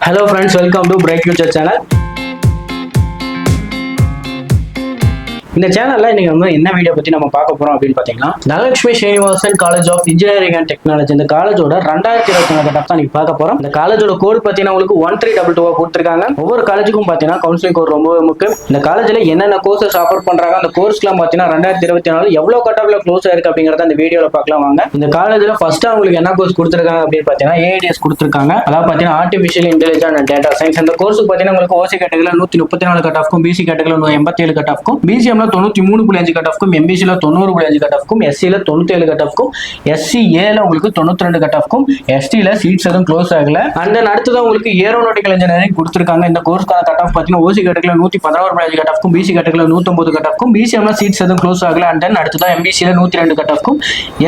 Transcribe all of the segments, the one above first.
Hello friends, welcome to Bright Future channel. இந்த சேனல்ல இன்னைக்கு நம்ம என்ன வீடியோ பத்தி நம்ம பார்க்க போறோம் அப்படின்னு பாத்தீங்கன்னா Dhanalakshmi Srinivasan college of engineering and technology இந்த காலேஜோட 2024 கட் தான் நீங்க பார்க்க போறோம். இந்த காலேஜோட கோட் பாத்தீங்கன்னா உங்களுக்கு 1322 கொடுத்திருக்காங்க. ஒவ்வொரு காலேஜுக்கும் பாத்தீங்கன்னா கவுன்சிலிங் கோட் ரொம்ப முக்கியம். இந்த காலேஜ்ல என்னென்ன கோர்சஸ் ஆஃபர் பண்றாங்க, அந்த கோர்ஸ்லாம் பாத்தீங்கன்னா 2024 எவ்வளவு கட் ஆஃப்ல க்ளோஸ் ஆயிருக்கு அப்படிங்கறத இந்த வீடியோல பார்க்கலாம் வாங்க. இந்த காலேஜ்ல ஃபர்ஸ்ட் உங்களுக்கு என்ன கோர்ஸ் கொடுத்திருக்காங்க அப்படின்னு பாத்தீங்கன்னா ஏஐடிஎஸ் கொடுத்திருக்காங்க. அதாவது பாத்தீங்கன்னா artificial intelligence and data science. இந்த கோர்ஸ் பாத்தீங்கன்னா உங்களுக்கு ஓசி கேட்டகரியில 134 கட் ஆஃப்க்கும், பிசி கேட்டகரியில 187 கட் ஆஃப்க்கும், பிசிஎம்ல 93.5 கட் ஆஃப்க்கும், எம்பிசில 90.5 கட் ஆஃப்க்கும், எஸ்சில 97 கட் ஆஃப்க்கும், எஸ்சிஏல உங்களுக்கு 92 கட் ஆஃப்க்கும், எஸ்டில சீட்ஸ் எதுவும் க்ளோஸ் ஆகல. அண்ட் தென் அடுத்தது உங்களுக்கு ஏரோநாட்டிக்கல் இன்ஜினியரிங் கொடுத்திருக்காங்க. இந்த கோர்ஸ்க்கான கட் ஆஃப் பாத்தீங்கன்னா ஓசி கேட்டகரியில 111.5 கட் ஆஃப்க்கும், பிசி கேட்டகரியில 109 கட் ஆஃப்க்கும், பிசிஎம்ல சீட்ஸ் எதுவும் க்ளோஸ் ஆகல. அண்ட் தென் அடுத்ததான் எம்பிசில 102 கட் ஆஃப்க்கும்,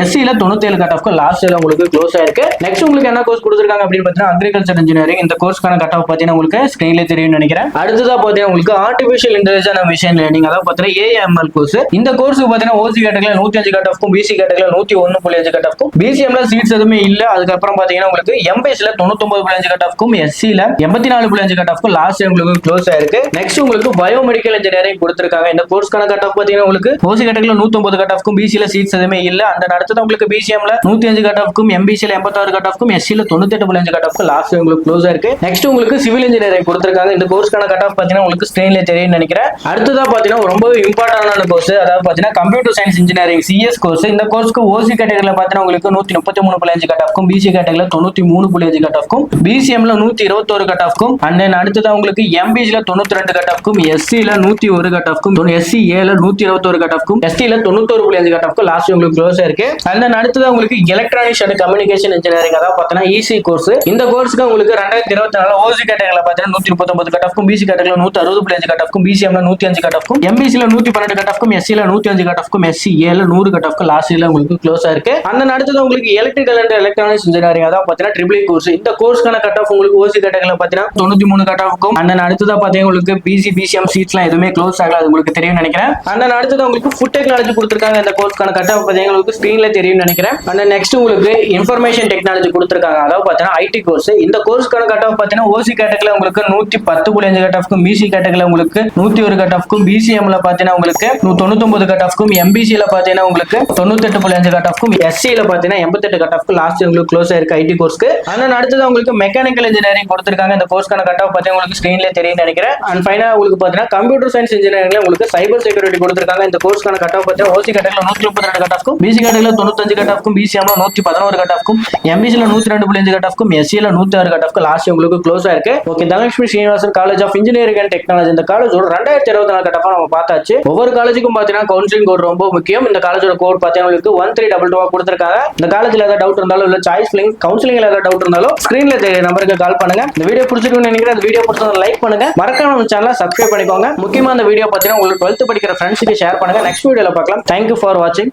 எஸ்சில 97 கட் ஆஃப்க்கும் லாஸ்ட் இயர் உங்களுக்கு க்ளோஸ் ஆயிருக்கு. நெக்ஸ்ட் உங்களுக்கு என்ன கோர்ஸ் கொடுத்திருக்காங்க அப்படின்னு பாத்தீங்கன்னா அக்ரிகல்ச்சர் இன்ஜினியரிங். இந்த கோர்ஸ்க்கான கட் ஆஃப் பாத்தீங்கன்னா உங்களுக்கு ஸ்கிரீன்ல தெரியும் நினைக்கிறேன். அடுத்ததா பாத்தீங்கன்னா உங்களுக்கு artificial intelligence and machine learning, அதாவது பாத்தீங்கன்னா ஏஎம்எல் கோர்ஸ். இந்த கோர்ஸ்க்கு பாத்தீங்கன்னா ஓசி கேட்டகரியில 105 கட் ஆஃப்க்கும், பிசி கேட்டகரியில 101.5 கட் ஆஃப்க்கும், பிசிஎம்ல சீட்ஸ் எதுவுமே இல்ல. அதுக்கப்புறம் பாத்தீங்கன்னா உங்களுக்கு எம்பிசில 99.5 கட் ஆஃப்க்கும், எஸ்சில 84.5 கட் ஆஃப்க்கும் லாஸ்ட் இயர் உங்களுக்கு க்ளோஸ் ஆயிருக்கு. நெக்ஸ்ட் உங்களுக்கு பயோமெடிக்கல் இன்ஜினியரிங் கொடுத்திருக்காங்க. இந்த கோர்ஸ்க்கான கட் ஆஃப் பாத்தீங்கன்னா உங்களுக்கு ஓசி கேட்டகரியில 109 கட் ஆஃப்க்கும், பிசில சீட்ஸ் எதுவுமே இல்ல. அந்த அடுத்தது உங்களுக்கு பிசிஎம்ல 105 கட் ஆஃப்க்கும், எம்பிசில 86 கட் ஆஃப்க்கும், எஸ்சில 98.5 கட் ஆஃப்க்கும் லாஸ்ட் இயர் உங்களுக்கு க்ளோஸ் ஆயிருக்கு. நெக்ஸ்ட் உங்களுக்கு சிவில் இன்ஜினியரிங் கொடுத்திருக்காங்க. இந்த கோர்ஸ்க்கான கட் ஆஃப் பாத்தீங்கன்னா உங்களுக்கு ஸ்கிரீன்ல தெரியும் நினைக்கிறேன். அடுத்ததா பாத்தீங்கன்னா ரொம்ப இம்பார்ட்டன்டான கோர்ஸ், அதாவது பாத்தீங்கன்னா computer science engineering CS course. இந்த கோர்ஸ்க்கு ஓசி கேட்டகரியில பாத்தீங்கன்னா உங்களுக்கு 133.5 கட் ஆஃப்க்கும், பிசி கேட்டகரியில 93.5 கட் ஆஃப்க்கும், பிசிஎம்ல 121 கட் ஆஃப்க்கும், அண்ட் தென் அடுத்ததா உங்களுக்கு எம்பிசில 92 கட் ஆஃப்க்கும், எஸ்சில 101 கட் ஆஃப்க்கும், எஸ்சிஏல 121 கட் ஆஃப்க்கும், எஸ்டில 91.5 கட் ஆஃப்க்கும் லாஸ்ட் உங்களுக்கு க்ளோஸ் ஆயிருக்கு. அண்ட் தென் அடுத்ததா உங்களுக்கு எலக்ட்ரானிக்ஸ் அண்ட் கம்யூனிகேஷன் இன்ஜினியரிங், அதாவது பாத்தீங்கன்னா இசி கோர்ஸ். இந்த கோர்ஸ்க்கு உங்களுக்கு 2024 ஓசி கேட்டகரியில பாத்தீங்கன்னா 139 கட் ஆஃப்க்கும், பிசி கேட்டகரியில 160.5 கட் ஆஃப்க்கும், பிசிஎம்ல 105 கட் ஆஃப்க்கும், எம்பிசில 112 கட் ஆஃப்க்கும், எஸ்சில 105 கட் ஆஃப்க்கும், எஸ்சிஏல 100 கட் ஆஃப்க்கு லாஸ்ட் இயர்ல உங்களுக்கு க்ளோஸ் ஆயிருக்கு. அந்த அடுத்தது உங்களுக்கு எலக்ட்ரிக்கல் அண்ட் எலக்ட்ரானிக்ஸ் இன்ஜினியரிங், அதாவது பாத்தீங்கன்னா ட்ரிபிள் கோர்ஸ். இந்த கோர்ஸ்க்கான கட் ஆஃப் உங்களுக்கு ஓசி கேட்டகரியில பாத்தீங்கன்னா 93 கட் ஆஃப்க்கும், அண்ட் அடுத்ததா பாத்தீங்கன்னா உங்களுக்கு பிசி பிசிஎம் சீட்ஸ்லாம் எதுவுமே க்ளோஸ் ஆகல, அது உங்களுக்கு தெரியும் நினைக்கிறேன். அண்ட் அடுத்தது உங்களுக்கு ஃபுட் டெக்னாலஜி கொடுத்திருக்காங்க. இந்த கோர்ஸ்க்கான கட் ஆஃப் பாத்தீங்கன்னா உங்களுக்கு ஸ்கிரீன்ல தெரியும் நினைக்கிறேன். அண்ட் நெக்ஸ்ட் உங்களுக்கு இன்ஃபர்மேஷன் டெக்னாலஜி கொடுத்திருக்காங்க, அதாவது பாத்தீங்கன்னா ஐடி கோர்ஸ். இந்த கோர்ஸ்க்கான கட் ஆஃப் பாத்தீங்கன்னா ஓசி கேட்டகரியில உங்களுக்கு 110.5 கட் ஆஃப்க்கும், பிசி கேட்டகரியில உங்களுக்கு 101 கட் ஆஃப்க்கும், பிசிஎம்ல பாத்தீங்கன்னா உங்களுக்கு 99 கட் ஆஃப்க்கும், எம்பிசில பாத்தீங்கன்னா உங்களுக்கு 98.5 கட் ஆஃப்க்கும், எஸ்சில பாத்தீங்கன்னா 88 கட் ஆஃப்க்கு லாஸ்ட் உங்களுக்கு க்ளோஸ் ஆயிருக்கு ஐடி கோர்ஸ்க்கு. அண்ட் அடுத்தது உங்களுக்கு மெக்கானிக்கல் இன்ஜினியரிங் கொடுத்திருக்காங்க. இந்த கோர்ஸ்க்கான கட் ஆஃப் பாத்தீங்கன்னா உங்களுக்கு ஸ்கிரீன்ல தெரியும் நினைக்கிறேன். அண்ட் ஃபைனலா உங்களுக்கு பாத்தீங்கன்னா கம்ப்யூட்டர் சயின்ஸ் இன்ஜினியரிங்ல உங்களுக்கு சைபர் செக்யூரிட்டி கொடுத்திருக்காங்க. இந்த கோர்ஸ்க்கான கட் ஆஃப் பாத்தீங்கன்னா ஓசி கேட்டகரியில 132 கட் ஆஃப்க்கும், பிசி கேட்டகரியில 95 கட் ஆஃப்க்கும், பிசிஎம்ல 111 கட் ஆஃப்க்கும், எம்பிசில 102.5 கட் ஆஃப்க்கும், எஸ்சில 106 கட் ஆஃப்க்கு லாஸ்ட் உங்களுக்கு க்ளோஸ் ஆயிருக்கு. Okay, Dhanalakshmi Srinivasan college of engineering and technology இந்த காலேஜோட 2024 கட் ஆஃப் நம்ம பார்த்தாச்சு. ஒவ்வொரு காலேஜுக்கும் பாத்தீங்கன்னா கவுன்சிலிங் கோட் ரொம்ப முக்கியம். இந்த காலேஜோட கோட் பாத்தீங்கன்னா உங்களுக்கு 1322 கொடுத்திருக்காங்க. இந்த காலேஜ்ல ஏதாவது டவுட் இருந்தாலும் இல்ல சாய்ஸ் லிங்க் கவுன்சிலிங்ல ஏதாவது டவுட் இருந்தாலும் ஸ்கிரீன்ல தெரிய நம்பருக்கு கால் பண்ணுங்க. இந்த வீடியோ பிடிச்சிருக்குன்னு நினைக்கிறேன். இந்த வீடியோ பிடிச்சா லைக் பண்ணுங்க, மறக்காம நம்ம சேனலை சப்ஸ்கிரைப் பண்ணிக்கோங்க. முக்கியமா இந்த வீடியோ பாத்தீங்கன்னா உங்களுக்கு 12th படிக்கிற ஃப்ரெண்ட்ஸ்க்கு ஷேர் பண்ணுங்க. நெக்ஸ்ட் வீடியோல பார்க்கலாம். Thank you for watching.